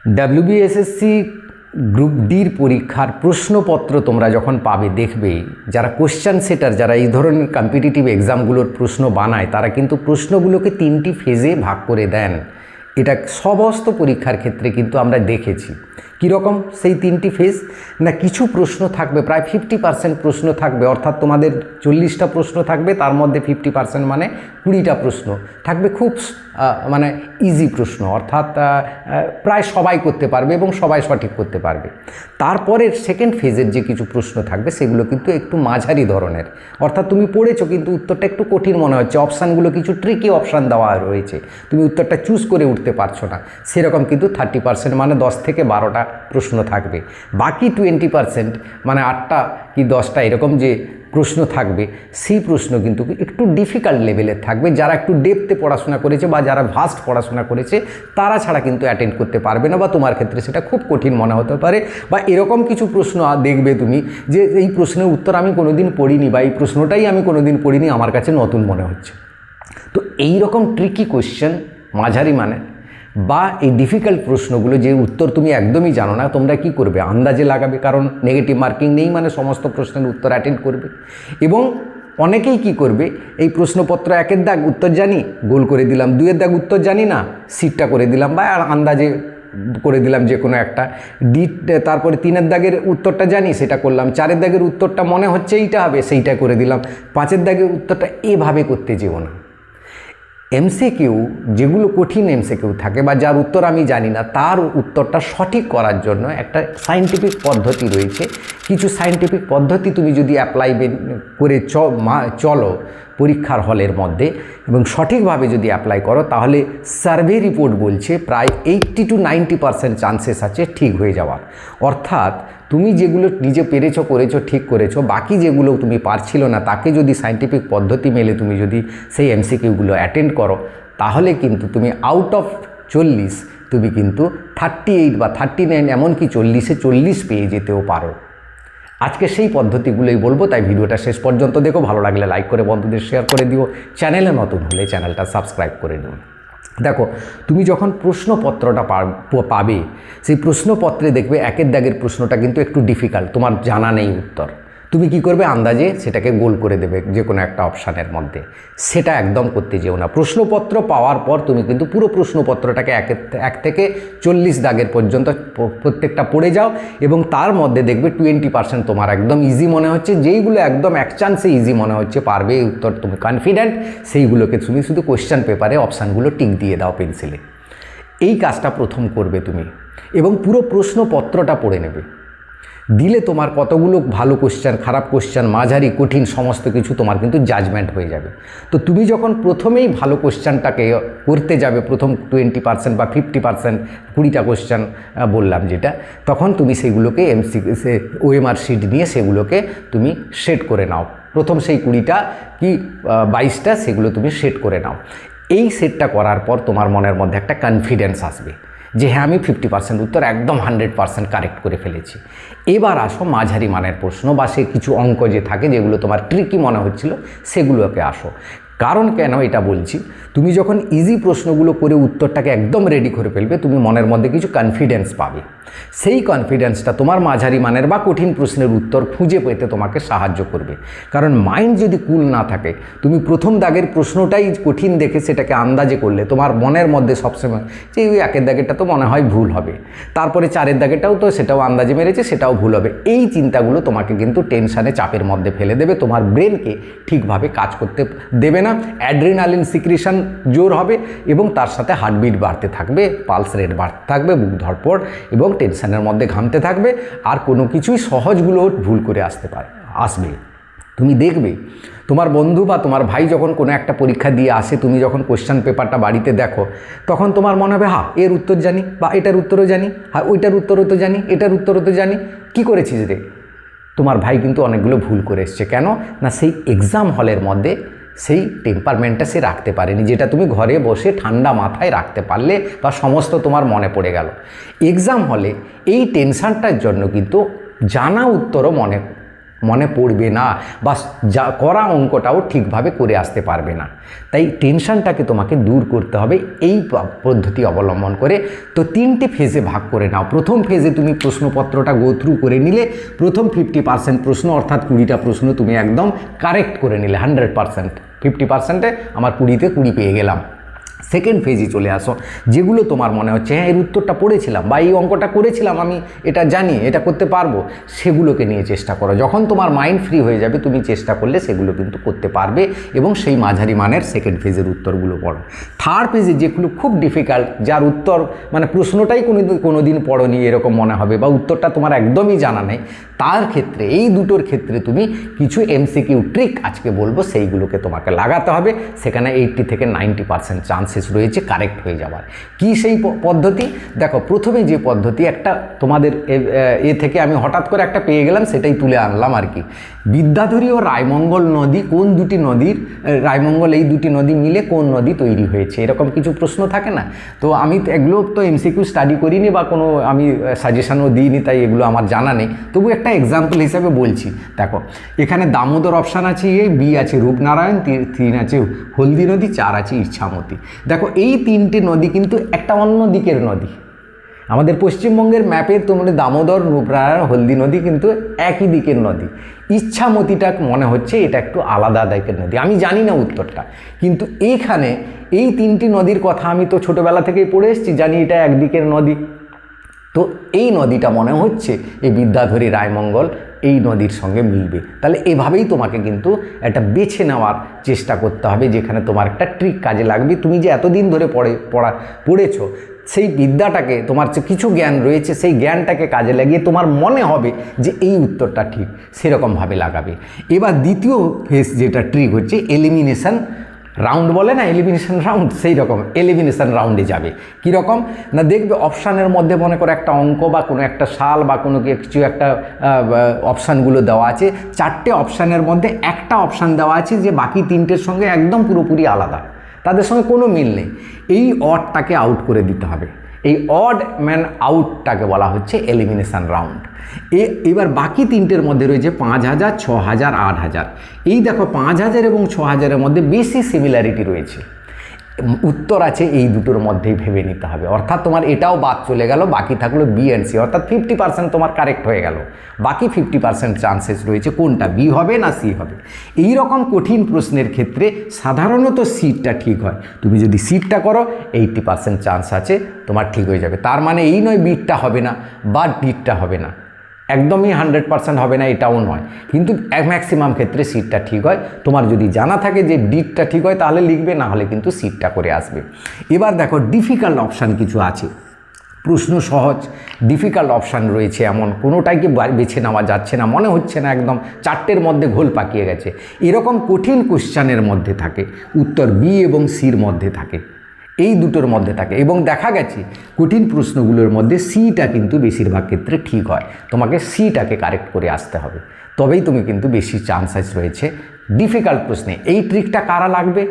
WBSSC group ডির পরীক্ষার প্রশ্নপত্র তোমরা যখন পাবে দেখবে যারা কোশ্চেন সেটার, যারা এই ধরনের কম্পিটিটিভ এক্সামগুলোর প্রশ্ন বানায়, তারা কিন্তু প্রশ্নগুলোকে 3টি ফেজে ভাগ করে দেন। এটা সমস্ত পরীক্ষার ক্ষেত্রে কিন্তু আমরা দেখেছি। কীরকম সেই 3টি ফেজ না, কিছু প্রশ্ন থাকবে, প্রায় 50% প্রশ্ন থাকবে, অর্থাৎ তোমাদের 40টা প্রশ্ন থাকবে, তার মধ্যে 50% মানে 20টা প্রশ্ন থাকবে খুব মানে ইজি প্রশ্ন, অর্থাৎ প্রায় সবাই করতে পারবে এবং সবাই সঠিক করতে পারবে। তারপরের সেকেন্ড ফেজের যে কিছু প্রশ্ন থাকবে সেগুলো কিন্তু একটু মাঝারি ধরনের, অর্থাৎ তুমি পড়েছো কিন্তু উত্তরটা একটু কঠিন মনে হচ্ছে, অপশানগুলো কিছু ট্রিকি অপশান দেওয়া রয়েছে, তুমি উত্তরটা চুজ করে উঠতে পারছো না, সেরকম কিন্তু 30% মানে 10 থেকে 12টা প্রশ্ন থাকবে। বাকি 20% মানে 8টা কি 10টা এরকম যে প্রশ্ন থাকবে, সেই প্রশ্ন কিন্তু একটু ডিফিকাল্ট লেভেলের থাকবে। যারা একটু ডেপথে পড়াশোনা করেছে বা যারা ভাস্ট পড়াশোনা করেছে তারা ছাড়া কিন্তু অ্যাটেন্ড করতে পারবে না, বা তোমার ক্ষেত্রে সেটা খুব কঠিন মনে হতে পারে। বা এরকম কিছু প্রশ্ন দেখবে তুমি যে এই প্রশ্নের উত্তর আমি কোনোদিন পড়িনি, বা এই প্রশ্নটাই আমি কোনোদিন পড়িনি, আমার কাছে নতুন মনে হচ্ছে। তো এই রকম ট্রিকি কোয়েশ্চেন মাঝারি মানে বা এই ডিফিকাল্ট প্রশ্নগুলো যে উত্তর তুমি একদমই জানো না, তোমরা কি করবে? আন্দাজে লাগাবে, কারণ নেগেটিভ মার্কিং নেই মানে সমস্ত প্রশ্নের উত্তর অ্যাটেন্ড করবে। এবং অনেকেই কি করবে, এই প্রশ্নপত্র 1-এর দাগ উত্তর জানি, গোল করে দিলাম, 2-এর দাগ উত্তর জানি না, সিটটা করে দিলাম, বা আন্দাজে করে দিলাম যে কোনো একটা ডি, তারপরে 3-এর দাগের উত্তরটা জানি সেটা করলাম, 4-এর দাগের উত্তরটা মনে হচ্ছে এইটা হবে সেইটা করে দিলাম, 5-এর দাগের উত্তরটা এভাবে করতে যেও না। এমসিকিউ যেগুলো কঠিন এমসিকিউ থাকে বা যার উত্তর আমি জানি না, তার উত্তরটা সঠিক করার জন্য একটা সায়েন্টিফিক পদ্ধতি রয়েছে। কিছু সায়েন্টিফিক পদ্ধতি তুমি যদি অ্যাপ্লাই করে চলো পরীক্ষার হলের মধ্যে এবং সঠিকভাবে যদি অ্যাপ্লাই করো, তাহলে সার্ভে রিপোর্ট বলছে প্রায় 80 to 90% চান্সেস আছে ঠিক হয়ে যাওয়ার। অর্থাৎ তুমি যেগুলো নিজে পেরেছো, করেছো, ঠিক করেছো, বাকি যেগুলো তুমি পারছিল না তাকে যদি সায়েন্টিফিক পদ্ধতি মেলে তুমি যদি সেই এমসিকিউগুলো অ্যাটেন্ড করো, তাহলে কিন্তু তুমি আউট অফ 40 তুমি কিন্তু 38 বা 39 এমনকি 40-এ 40 পেয়ে যেতেও পারো। আজকে সেই পদ্ধতিগুলোই বলবো, তাই ভিডিওটা শেষ পর্যন্ত দেখো। ভালো লাগলে লাইক করে বন্ধুদের শেয়ার করে দিও, চ্যানেলে নতুন হলে চ্যানেলটা সাবস্ক্রাইব করে নিও। দেখো, তুমি যখন প্রশ্নপত্রটা পাবে, সেই প্রশ্নপত্রে দেখবে 1-এর দাগের প্রশ্নটা কিন্তু একটু ডিফিকাল্ট, তোমার জানা নেই উত্তর, তুমি কি করবে? আন্দাজে সেটাকে গোল করে দেবে যে কোনো একটা অপশানের মধ্যে। সেটা একদম করতে যেও না। প্রশ্নপত্র পাওয়ার পর তুমি কিন্তু পুরো প্রশ্নপত্রটাকে 1 থেকে 40 দাগের পর্যন্ত প্রত্যেকটা পড়ে যাও, এবং তার মধ্যে দেখবে 20% তোমার একদম ইজি মনে হচ্ছে, যেইগুলো একদম এক চান্সে ইজি মনে হচ্ছে পারবে উত্তর, তুমি কনফিডেন্ট, সেইগুলোকে তুমি শুধু কোশ্চেন পেপারে অপশানগুলো টিক দিয়ে দাও পেন্সিলে। এই কাজটা প্রথম করবে তুমি, এবং পুরো প্রশ্নপত্রটা পড়ে নেবে। দিলে তোমার কতগুলো ভালো কোশ্চেন, খারাপ কোশ্চেন, মাঝারি, কঠিন সমস্ত কিছু তোমার কিন্তু জাজমেন্ট হয়ে যাবে। তো তুমি যখন প্রথমেই ভালো কোশ্চেনটাকে করতে যাবে, প্রথম 20% বা 50%, 20টা কোশ্চেন বললাম যেটা, তখন তুমি সেগুলোকে ওএমআর শিট নিয়ে সেগুলোকে তুমি সেট করে নাও। প্রথম সেই 20টা কি 22টা সেগুলো তুমি সেট করে নাও। এই সেটটা করার পর তোমার মনের মধ্যে একটা কনফিডেন্স আসবে যে হ্যাঁ, আমি 50% উত্তর একদম 100% কারেক্ট করে ফেলেছি। এবার আসো মাঝারি মানের প্রশ্ন বা সে কিছু অঙ্ক যে থাকে যেগুলো তোমার ট্রিকি মনে হচ্ছিল, সেগুলোকে আসো। কারণ কেন এটা বলছি, তুমি যখন ইজি প্রশ্নগুলো করে উত্তরটাকে একদম রেডি করে ফেলবে, তুমি মনের মধ্যে কিছু কনফিডেন্স পাবে। সেই কনফিডেন্সটা তোমার মাঝারি মানের বা কঠিন প্রশ্নের উত্তর খুঁজে পেতে তোমাকে সাহায্য করবে। কারণ মাইন্ড যদি কুল না থাকে, তুমি প্রথম দাগের প্রশ্নটাই কঠিন দেখে সেটাকে আন্দাজে করলে তোমার মনের মধ্যে সবসময় যে ওই 1-এর দাগেরটা তো মনে হয় ভুল হবে, তারপরে 4-এর দাগেরটাও তো সেটাও আন্দাজে মেরেছে, সেটাও ভুল হবে। এই চিন্তাগুলো তোমাকে কিন্তু টেনশানে, চাপের মধ্যে ফেলে দেবে, তোমার ব্রেনকে ঠিকভাবে কাজ করতে দেবে না। অ্যাড্রিনালিন সিক্রিশন জোর হবে এবং তার সাথে হার্টবিট বাড়তে থাকবে, পালস রেট বাড়তে থাকবে, বুক ধড়পড়, এবং টেনশনের মধ্যে ঘামতে থাকবে, আর কোনো কিছুই সহজগুলো ভুল করে আসবে। তুমি দেখবে তোমার বন্ধু বা তোমার ভাই যখন কোনো একটা পরীক্ষা দিয়ে আসে, তুমি যখন কোশ্চেন পেপারটা বাড়িতে দেখো, তখন তোমার মনে হবে হ্যাঁ, এর উত্তর জানি, বা এটার উত্তরও জানি, হ্যাঁ ওইটার উত্তরও তো জানি, এটার উত্তরও তো জানি, কী করেছিস রে? তোমার ভাই কিন্তু অনেকগুলো ভুল করে এসছে। কেন না, সেই এক্সাম হলের মধ্যে সেই টেম্পারমেন্টটা সে রাখতে পারেনি, যেটা তুমি ঘরে বসে ঠান্ডা মাথায় রাখতে পারলে বা সমস্ত তোমার মনে পড়ে গেল। এক্সাম হলে এই টেনশানটার জন্য কিন্তু জানা উত্তরও মনে পড়বে না, বা যা করা অঙ্কটাও ঠিকভাবে করে আসতে পারবে না। তাই টেনশনটাকে তোমাকে দূর করতে হবে এই পদ্ধতি অবলম্বন করে। তো 3টে ফেজে ভাগ করে নাও। প্রথম ফেজে তুমি প্রশ্নপত্রটা গো থ্রু করে নিলে, প্রথম 50% প্রশ্ন অর্থাৎ 20টা প্রশ্ন তুমি একদম কারেক্ট করে নিলে 100%। 50%-এ আমার 20তে 20 পেয়ে গেলাম। সেকেন্ড ফেজে চলে আসো, যেগুলো তোমার মনে হচ্ছে হ্যাঁ এর উত্তরটা পড়েছিলাম বা এই অঙ্কটা করেছিলাম, আমি এটা জানি, এটা করতে পারবো, সেগুলোকে নিয়ে চেষ্টা করো। যখন তোমার মাইন্ড ফ্রি হয়ে যাবে তুমি চেষ্টা করলে সেগুলো কিন্তু করতে পারবে, এবং সেই মাঝারি মানের সেকেন্ড ফেজের উত্তরগুলো পড়ো। থার্ড ফেজে যেগুলো খুব ডিফিকাল্ট, যার উত্তর মানে প্রশ্নটাই কোনো দিন পড়োনি এরকম মনে হবে, বা উত্তরটা তোমার একদমই জানা নেই, তার ক্ষেত্রে এই দুটোর ক্ষেত্রে তুমি কিছু এমসিকিউ ট্রিক আজকে বলবো, সেইগুলোকে তোমাকে লাগাতে হবে। সেখানে 80 থেকে 90% চান্সেস রয়েছে কারেক্ট হয়ে যাওয়ার। কি সেই পদ্ধতি? দেখো, প্রথমে যে পদ্ধতি একটা তোমাদের থেকে আমি হঠাৎ করে একটা পেয়ে গেলাম, সেটাই তুলে আনলাম আর কি। বিদ্যাধরী ও রায়মঙ্গল নদী কোন দুটি নদীর, রায়মঙ্গল এই দুটি নদী মিলে কোন নদী তৈরি হয়েছে, এরকম কিছু প্রশ্ন থাকে না? তো আমি এগুলো তো এমসিকিউ স্টাডি করিনি বা কোনো আমি সাজেশনও দিইনি, তাই এগুলো আমার জানা নেই, তবু একটা এক্সাম্পল হিসাবে বলছি। দেখো, এখানে দামোদর অপশান আছে এ, বি আছে রূপনারায়ণ, 3 আছে হলদি নদী, 4 আছে ইছামতি। দেখো, এই 3টে নদী কিন্তু একটা অন্য দিকের নদী। আমাদের পশ্চিমবঙ্গের ম্যাপে তোমরা দামোদর, রূপনারায়ণ, হলদি নদী কিন্তু একই দিকের নদী। ইছামতিটা মনে হচ্ছে এটা একটু আলাদা দিকের নদী, আমি জানি না উত্তরটা, কিন্তু এইখানে এই 3টি নদীর কথা আমি তো ছোটোবেলা থেকেই পড়ে এসেছি, জানি এটা একদিকের নদী। তো এই নদীটা মনে হচ্ছে এই বিদ্যাধরী রায়মঙ্গল এই নদীর সঙ্গে মিলবে। তাহলে এভাবেই তোমাকে কিন্তু একটা বেছে নেওয়ার চেষ্টা করতে হবে, যেখানে তোমার একটা ট্রিক কাজে লাগবে। তুমি যে এতদিন ধরে পড়েছো, সেই বিদ্যাটাকে, তোমার যে কিছু জ্ঞান রয়েছে সেই জ্ঞানটাকে কাজে লাগিয়ে তোমার মনে হবে যে এই উত্তরটা ঠিক, সেরকমভাবে লাগাবে। এবার দ্বিতীয় ফেজ যেটা ট্রিক হচ্ছে এলিমিনেশন রাউন্ড, বলে না এলিমিনেশন রাউন্ড, সেই রকম এলিমিনেশন রাউন্ডে যাবে। কীরকম না, দেখবে অপশানের মধ্যে মনে করে একটা অঙ্ক বা কোনো একটা সাল বা কোনো কিছু একটা অপশানগুলো দেওয়া আছে, 4টে অপশানের মধ্যে একটা অপশান দেওয়া আছে যে বাকি 3টের সঙ্গে একদম পুরোপুরি আলাদা, তাদের সঙ্গে কোনো মিল নেই। এই অডটাকে আউট করে দিতে হবে। এই অড ম্যান আউটটাকে বলা হচ্ছে এলিমিনেশন রাউন্ড। এবার বাকি 3টের মধ্যে রয়েছে 5000, 6000, 8000। এই দেখো, 5000 এবং 6000-এর মধ্যে বেশি সিমিলারিটি রয়েছে। উত্তর আছে এই দুটোর মধ্যেই ভেবে নিতে হবে, অর্থাৎ তোমার এটাও বাদ চলে গেল, বাকি থাকলো বি অ্যান্ড সি, অর্থাৎ 50% তোমার কারেক্ট হয়ে গেল। বাকি 50% চান্সেস রয়েছে কোনটা, বি হবে না সি হবে। এই রকম কঠিন প্রশ্নের ক্ষেত্রে সাধারণত সিটটা ঠিক হয়। তুমি যদি সিটটা করো 80% চান্স আছে তোমার ঠিক হয়ে যাবে। তার মানে এই নয় বিটটা হবে না বা ডিটটা হবে না, একদমই 100% হবে না এটাও নয়, কিন্তু ম্যাক্সিমাম ক্ষেত্রে সিটটা ঠিক হয়। তোমার যদি জানা থাকে যে ডিটটা ঠিক হয় তাহলে লিখবে, না হলে কিন্তু সিটটা করে আসবে। এবার দেখো, ডিফিকাল্ট অপশান কিছু আছে, প্রশ্ন সহজ, ডিফিকাল্ট অপশান রয়েছে এমন কোনোটাই কি বেছে নেওয়া যাচ্ছে না, মনে হচ্ছে না, একদম 4টের মধ্যে ঘোল পাকিয়ে গেছে, এরকম কঠিন কোশ্চেনের মধ্যে থাকে উত্তর বি এবং সির মধ্যে থাকে, এই দুটোর মধ্যে থাকে। এবং দেখা গেছে কঠিন প্রশ্নগুলোর মধ্যে সিটা কিন্তু বেশিরভাগ ক্ষেত্রে ঠিক হয়। তোমাকে সিটাকে কারেক্ট করে আসতে হবে, তবেই তুমি কিন্তু বেশি চান্সেস রয়েছে ডিফিকাল্ট প্রশ্নে। এই ট্রিকটা কারা লাগবে?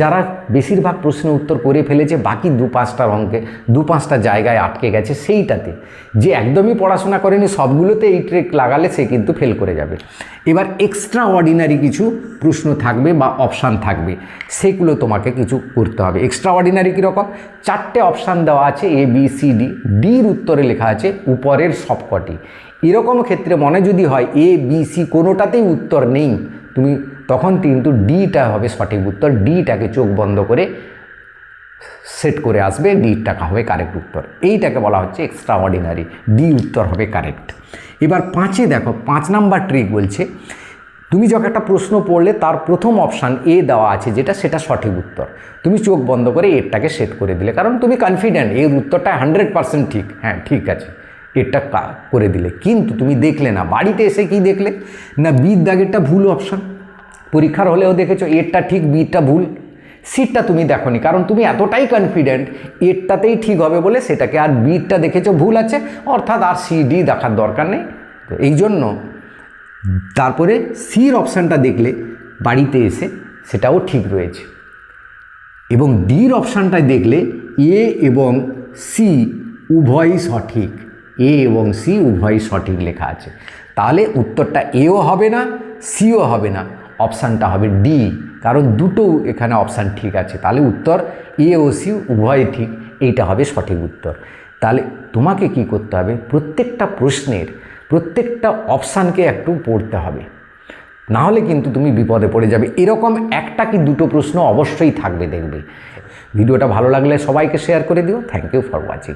যারা বেশিরভাগ প্রশ্নের উত্তর করে ফেলেছে, বাকি 2-5টা অঙ্কে 2-5টা জায়গায় আটকে গেছে, সেইটাতে যে একদমই পড়াশোনা করেনি সবগুলোতে এই ট্রিক লাগালে সে কিন্তু ফেল করে যাবে। এবার এক্সট্রা অর্ডিনারি কিছু প্রশ্ন থাকবে বা অপশান থাকবে, সেগুলো তোমাকে কিছু করতে হবে। এক্সট্রা অর্ডিনারি কীরকম? 4টে অপশান দেওয়া আছে, এ বি সি ডি, ডির উত্তরে লেখা আছে উপরের সবকটি। এরকম ক্ষেত্রে মনে যদি হয় এ বি সি কোনোটাতেই উত্তর নেই, তুমি তখন কিন্তু ডিটা হবে সঠিক উত্তর। ডিটাকে চোখ বন্ধ করে সেট করে আসবে, ডিটা হবে কারেক্ট উত্তর। এইটাকে বলা হচ্ছে এক্সট্রা অর্ডিনারি, ডি উত্তর হবে কারেক্ট। এবার 5-এ দেখো, 5 নাম্বার ট্রিক বলছে, তুমি যখন একটা প্রশ্ন পড়লে তার প্রথম অপশান এ দেওয়া আছে যেটা, সেটা সঠিক উত্তর, তুমি চোখ বন্ধ করে এরটাকে সেট করে দিলে, কারণ তুমি কনফিডেন্ট এর উত্তরটা 100% ঠিক, হ্যাঁ ঠিক আছে, এটা করে দিলে। কিন্তু তুমি দেখলে না, বাড়িতে এসে কি দেখলে না, বির দাগেরটা ভুল অপশান, পরীক্ষার হলেও দেখেছো এরটা ঠিক বিটা ভুল, সিটটা তুমি দেখোনি, কারণ তুমি এতটাই কনফিডেন্ট এরটাতেই ঠিক হবে বলে সেটাকে, আর বিটা দেখেছো ভুল আছে, অর্থাৎ আর সি ডি দেখার দরকার নেই। তো এই জন্য তারপরে সির অপশানটা দেখলে বাড়িতে এসে সেটাও ঠিক রয়েছে, এবং ডির অপশানটায় দেখলে এ এবং সি উভয়ই সঠিক, এ এবং সি উভয়ই সঠিক লেখা আছে। তাহলে উত্তরটা এও হবে না, সিও হবে না, অপশানটা হবে ডি, কারণ দুটো এখানে অপশান ঠিক আছে। তাহলে উত্তর এ ও সি উভয় ঠিক, এইটা হবে সঠিক উত্তর। তাহলে তোমাকে কি করতে হবে, প্রত্যেকটা প্রশ্নের প্রত্যেকটা অপশানকে একটু পড়তে হবে, নাহলে কিন্তু তুমি বিপদে পড়ে যাবে। এরকম একটা কি দুটো প্রশ্ন অবশ্যই থাকবে, দেখবে। ভিডিওটা ভালো লাগলে সবাইকে শেয়ার করে দিও। Thank you for watching.